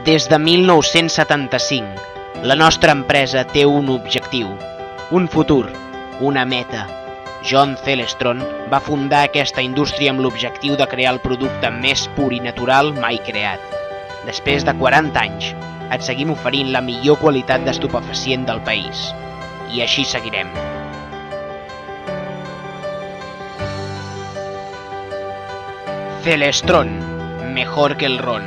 Des de 1975, la nostra empresa té un objectiu, un futur, una meta. John Celestron va fundar aquesta indústria amb l'objectiu de crear el producte més pur i natural mai creat. Després de 40 anys, et seguim oferint la millor qualitat d'estupefacient del país. I així seguirem. Celestron, mejor que el ron.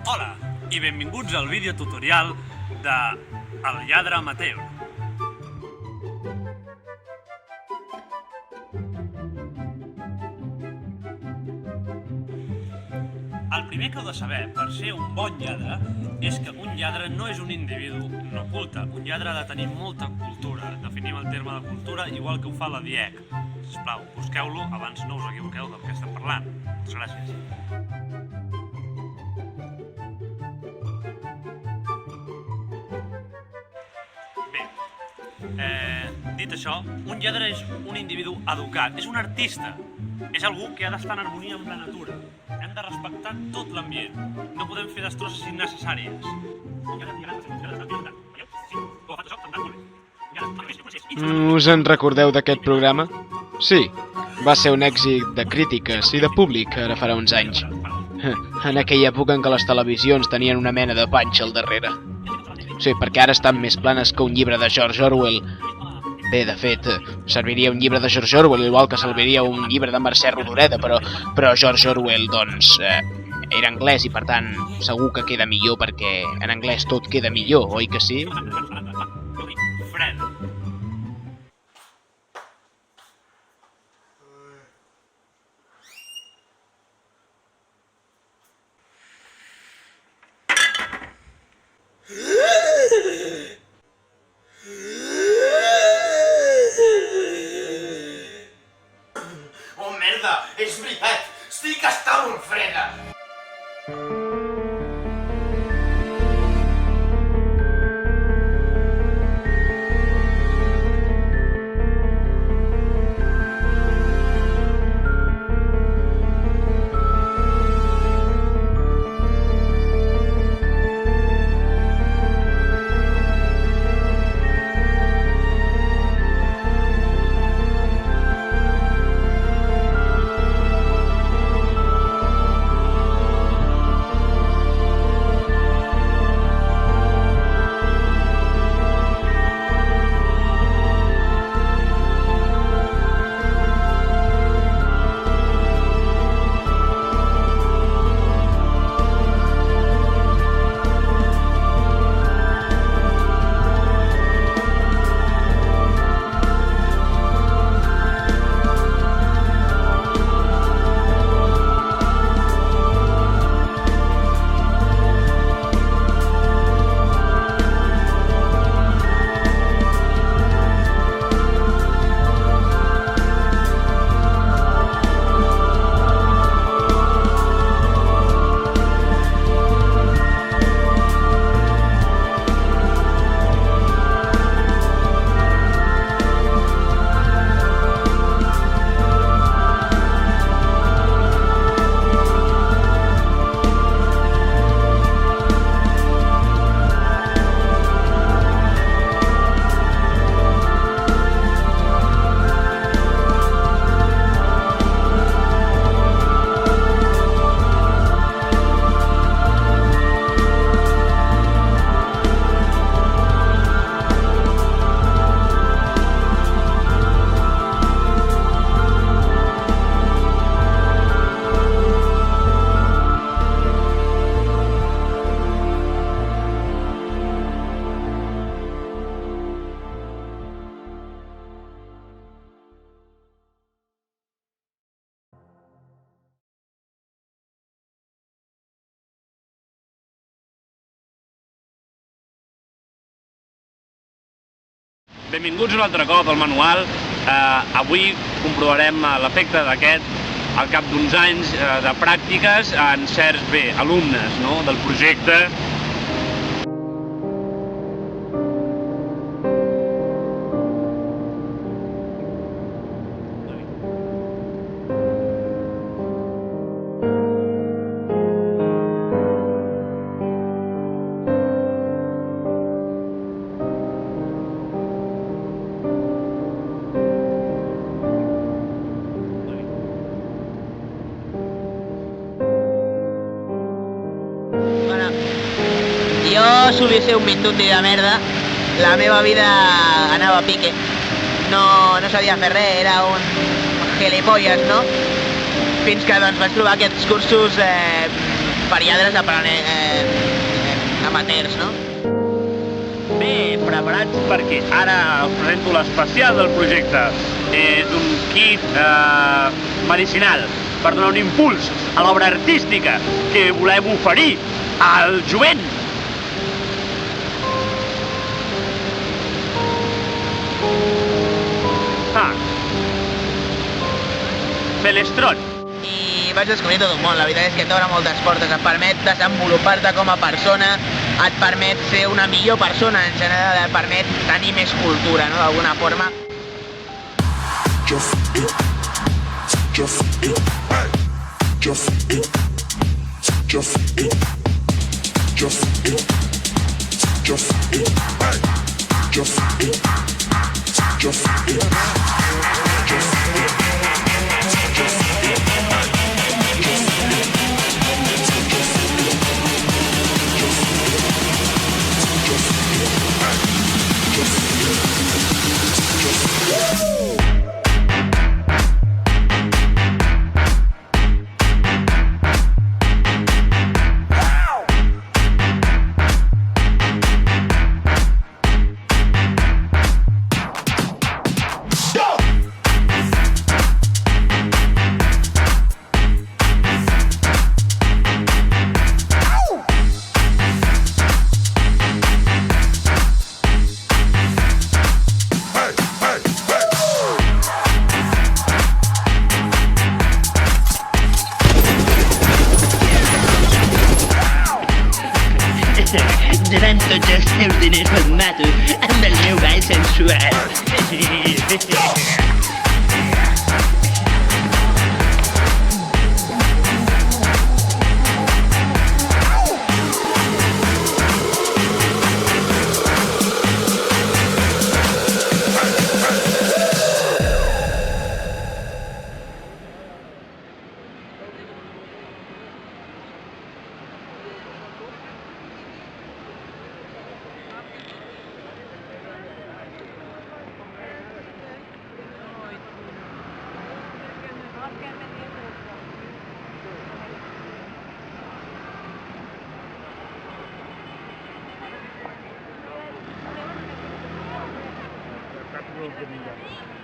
Hola i benvinguts al vídeo tutorial de El lladre amateur. El primer que heu de saber per ser un bon lladre és que un lladre no és un individu no culte. Un lladre ha de tenir molta cultura. Definim el terme de cultura igual que ho fa la DIEC. Sisplau, busqueu-lo abans no us equivoqueu del que estem parlant. Moltes gràcies. Dit això, un lladre és un individu educat, és un artista, és algú que ha d'estar en harmonia amb la natura. Hem de respectar tot l'ambient, no podem fer destrosses innecessàries. Us en recordeu d'aquest programa? Sí, va ser un èxit de crítiques i de públic ara farà uns anys. En aquella època en què les televisions tenien una mena de panxa al darrere. Sí, perquè ara estan més planes que un llibre de George Orwell. Bé, de fet, serviria un llibre de George Orwell igual que serviria un llibre de Mercè Rodoreda, però George Orwell, doncs, era anglès i per tant segur que queda millor perquè en anglès tot queda millor, oi que sí? Fred. Oh, merda! És veritat! Sí que està molt freda! Benvinguts un altre cop al manual. Avui comprovarem l'efecte d'aquest al cap d'uns anys de pràctiques en certs, alumnes, no?, del projecte. Jo solia ser un mindundi de merda, la meva vida anava a pique, no sabia fer res, era un gilipolles, no? Fins que doncs vaig trobar aquests cursos per lladres amateurs, no? Bé, preparats perquè ara us presento l'especial del projecte. És un kit medicinal per donar un impuls a l'obra artística que volem oferir al jovent. Felestron. I vaig descobrir tot un món, la veritat és que t'obre moltes portes, et permet desenvolupar-te com a persona, et permet ser una millor persona en general, et permet tenir més cultura, no?, d'alguna forma. Durant tots els teus diners me'n mato amb el meu ball sensual. Capítulo de